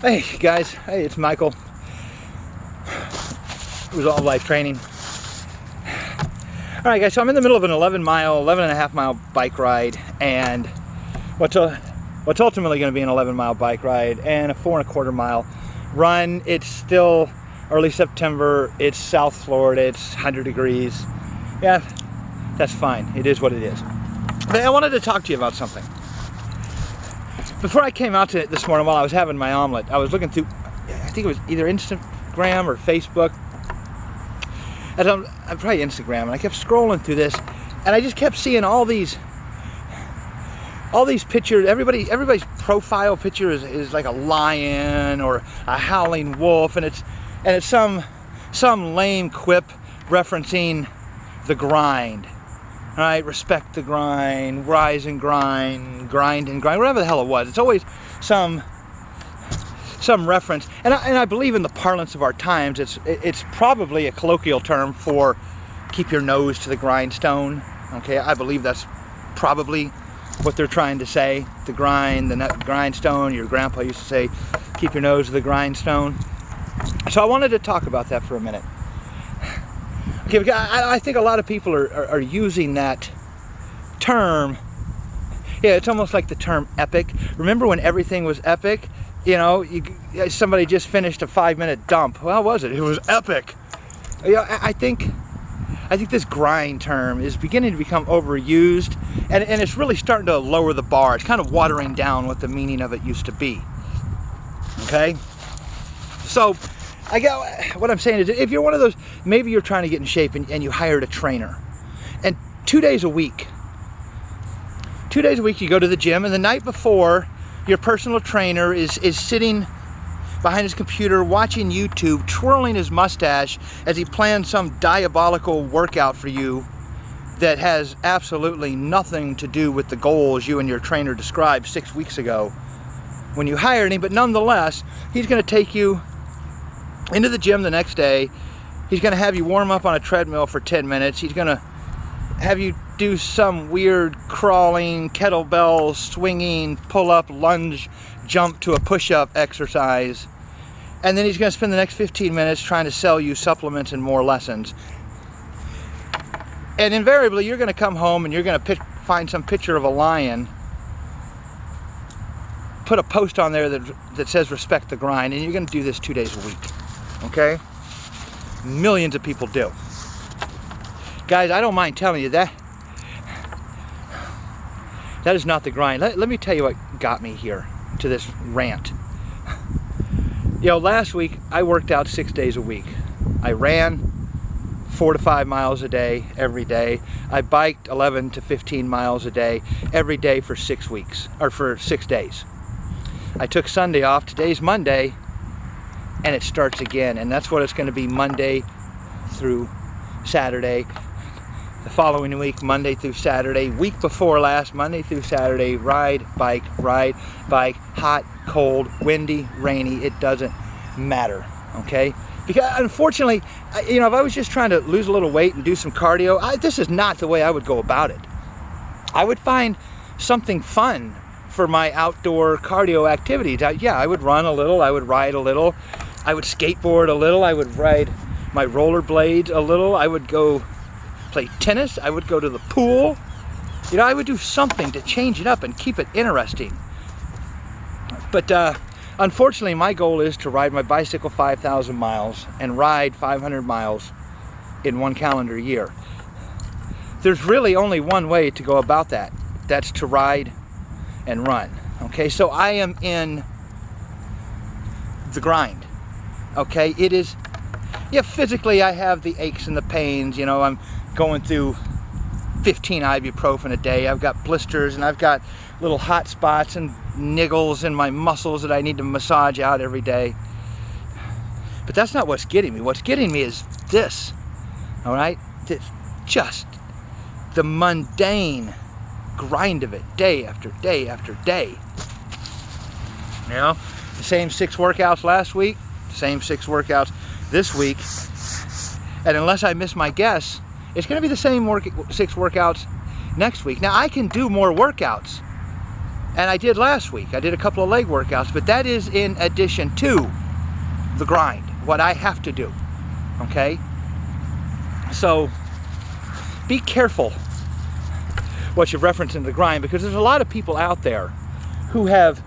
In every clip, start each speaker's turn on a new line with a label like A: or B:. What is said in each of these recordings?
A: Hey guys, hey, it's Michael. Resolve Life Training. All right guys, so I'm in the middle of an 11 and a half mile bike ride, and what's ultimately going to be an 11-mile bike ride and a 4.25 mile run. It's still early September, it's South Florida, it's 100 degrees. Yeah, that's fine, it is what it is. But I wanted to talk to you about something. Before I came out to it this morning while I was having my omelet, I was looking through, I think it was either Instagram or Facebook. And I'm probably Instagram, and I kept scrolling through this, and I just kept seeing all these pictures. Everybody's profile picture is like a lion or a howling wolf, and it's some lame quip referencing the grind. All right, respect the grind, rise and grind, whatever the hell it was. It's always some reference, and I believe in the parlance of our times, it's probably a colloquial term for keep your nose to the grindstone. Okay, I believe that's probably what they're trying to say. The grindstone. Your grandpa used to say, keep your nose to the grindstone. So I wanted to talk about that for a minute. Okay, I think a lot of people are using that term. Yeah, it's almost like the term epic. Remember when everything was epic? You know, somebody just finished a 5-minute dump. How was it? It was epic. Yeah, I think this grind term is beginning to become overused, and it's really starting to lower the bar. It's kind of watering down what the meaning of it used to be. Okay? So, what I'm saying is, if you're one of those, maybe you're trying to get in shape and you hired a trainer, and 2 days a week you go to the gym, and the night before, your personal trainer is sitting behind his computer watching YouTube, twirling his mustache as he plans some diabolical workout for you that has absolutely nothing to do with the goals you and your trainer described 6 weeks ago when you hired him. But nonetheless, he's going to take you into the gym the next day. He's going to have you warm up on a treadmill for 10 minutes. He's going to have you do some weird crawling, kettlebell swinging, pull-up, lunge, jump to a push-up exercise. And then he's going to spend the next 15 minutes trying to sell you supplements and more lessons. And invariably, you're going to come home and you're going to find some picture of a lion, put a post on there that says respect the grind, and you're going to do this 2 days a week. Okay? Millions of people do. Guys, I don't mind telling you that is not the grind. Let me tell you what got me here to this rant. You know, last week I worked out 6 days a week. I ran 4 to 5 miles a day every day. I biked 11 to 15 miles a day every day for 6 weeks, or for 6 days. I took Sunday off. Today's Monday, and it starts again, and that's what it's going to be Monday through Saturday. The following week, Monday through Saturday. Week before last, Monday through Saturday. Ride, bike, hot, cold, windy, rainy, it doesn't matter, okay? Because unfortunately, you know, if I was just trying to lose a little weight and do some cardio, this is not the way I would go about it. I would find something fun for my outdoor cardio activities. Yeah, I would run a little, I would ride a little, I would skateboard a little, I would ride my rollerblades a little, I would go play tennis, I would go to the pool. You know, I would do something to change it up and keep it interesting. But unfortunately, my goal is to ride my bicycle 5,000 miles and ride 500 miles in 1 calendar year. There's really only one way to go about that. That's to ride and run. Okay, so I am in the grind. Okay, it is, yeah, physically I have the aches and the pains. You know, I'm going through 15 ibuprofen a day. I've got blisters, and I've got little hot spots and niggles in my muscles that I need to massage out every day. But that's not what's getting me. What's getting me is this, all right? It's just the mundane grind of it, day after day after day. You know, the same 6 workouts last week, same 6 workouts this week, and unless I miss my guess, it's going to be the same 6 workouts next week. Now, I can do more workouts. And I did last week. I did a couple of leg workouts, but that is in addition to the grind, what I have to do, okay? So be careful what you're referencing the grind, because there's a lot of people out there who have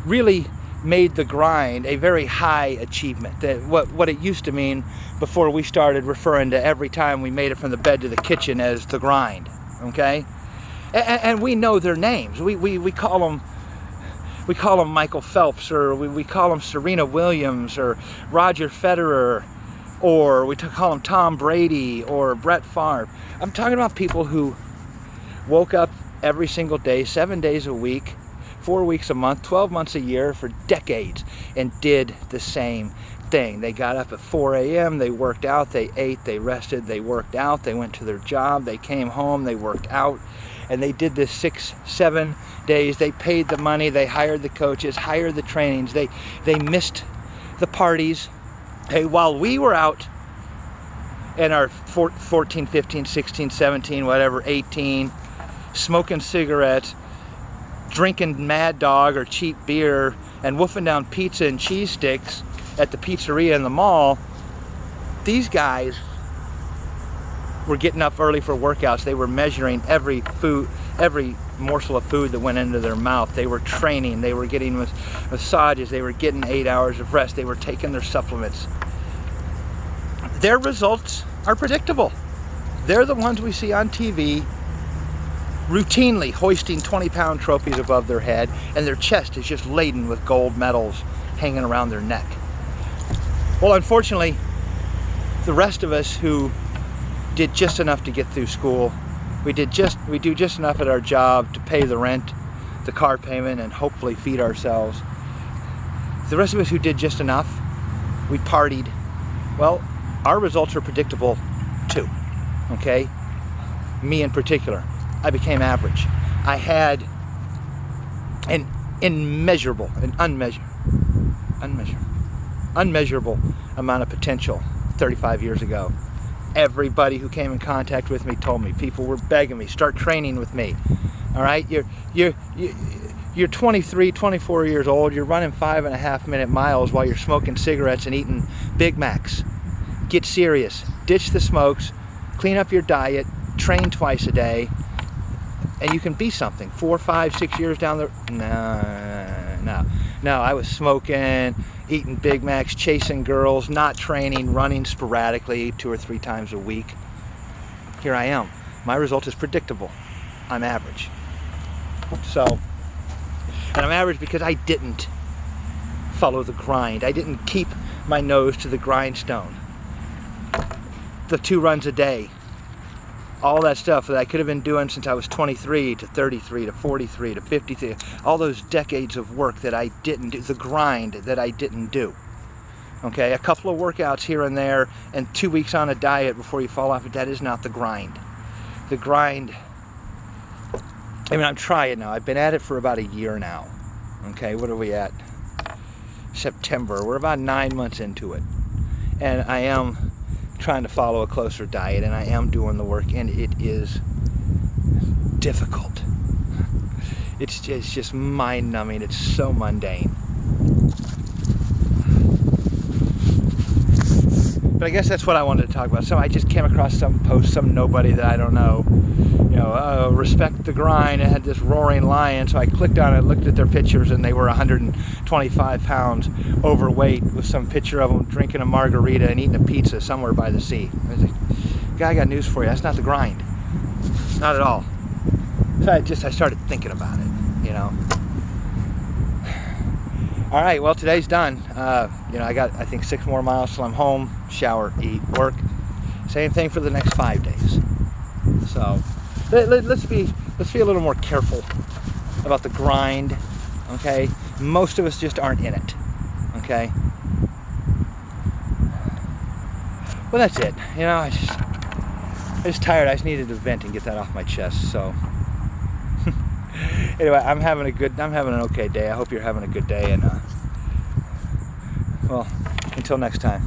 A: really made the grind a very high achievement. That what it used to mean before we started referring to every time we made it from the bed to the kitchen as the grind, okay? And we know their names. We call them Michael Phelps, or we call them Serena Williams, or Roger Federer, or we call them Tom Brady or Brett Favre. I'm talking about people who woke up every single day, 7 days a week, 4 weeks a month, 12 months a year for decades, and did the same thing. They got up at 4 a.m., they worked out, they ate, they rested, they worked out, they went to their job, they came home, they worked out, and they did this 6-7 days. They paid the money, they hired the coaches, hired the trainings, they missed the parties. Hey, while we were out in our 14, 15, 16, 17, whatever, 18, smoking cigarettes, drinking Mad Dog or cheap beer, and wolfing down pizza and cheese sticks at the pizzeria in the mall, these guys were getting up early for workouts. They were measuring every morsel of food that went into their mouth. They were training, they were getting massages, they were getting 8 hours of rest, they were taking their supplements. Their results are predictable. They're the ones we see on TV routinely hoisting 20-pound trophies above their head, and their chest is just laden with gold medals hanging around their neck. Well, unfortunately, the rest of us who did just enough to get through school, we do just enough at our job to pay the rent, the car payment, and hopefully feed ourselves. The rest of us who did just enough, we partied. Well, our results are predictable too, okay? Me in particular, I became average. I had an unmeasurable amount of potential 35 years ago. Everybody who came in contact with me told me. People were begging me, start training with me. All right, you're 23, 24 years old. You're running 5.5-minute miles while you're smoking cigarettes and eating Big Macs. Get serious. Ditch the smokes. Clean up your diet. Train twice a day, and you can be something. 4, 5, 6 years down the no. I was smoking, eating Big Macs, chasing girls, not training, running sporadically 2 or 3 times a week. Here I am. My result is predictable. I'm average. So, and I'm average because I didn't follow the grind. I didn't keep my nose to the grindstone. The 2 runs a day. All that stuff that I could have been doing since I was 23 to 33 to 43 to 53, all those decades of work that I didn't do, the grind that I didn't do. Okay, a couple of workouts here and there, and 2 weeks on a diet before you fall off it, that is not the grind. The grind, I mean, I'm trying now. I've been at it for about a year now. Okay, what are we at? September. We're about 9 months into it. And I am trying to follow a closer diet, and I am doing the work, and it is difficult. It's just mind-numbing. It's so mundane. But I guess that's what I wanted to talk about. So I just came across some post, some nobody that I don't know, respect the grind. It had this roaring lion, so I clicked on it, looked at their pictures, and they were 125 pounds overweight with some picture of them drinking a margarita and eating a pizza somewhere by the sea. I was like, guy, I got news for you. That's not the grind. Not at all. So I started thinking about it, All right, well, today's done. I got, I think, 6 more miles till I'm home, shower, eat, work. Same thing for the next 5 days. So let's be a little more careful about the grind, okay? Most of us just aren't in it, okay? Well, that's it. I'm just tired. I just needed to vent and get that off my chest. So anyway, I'm having an okay day. I hope you're having a good day, and well, until next time.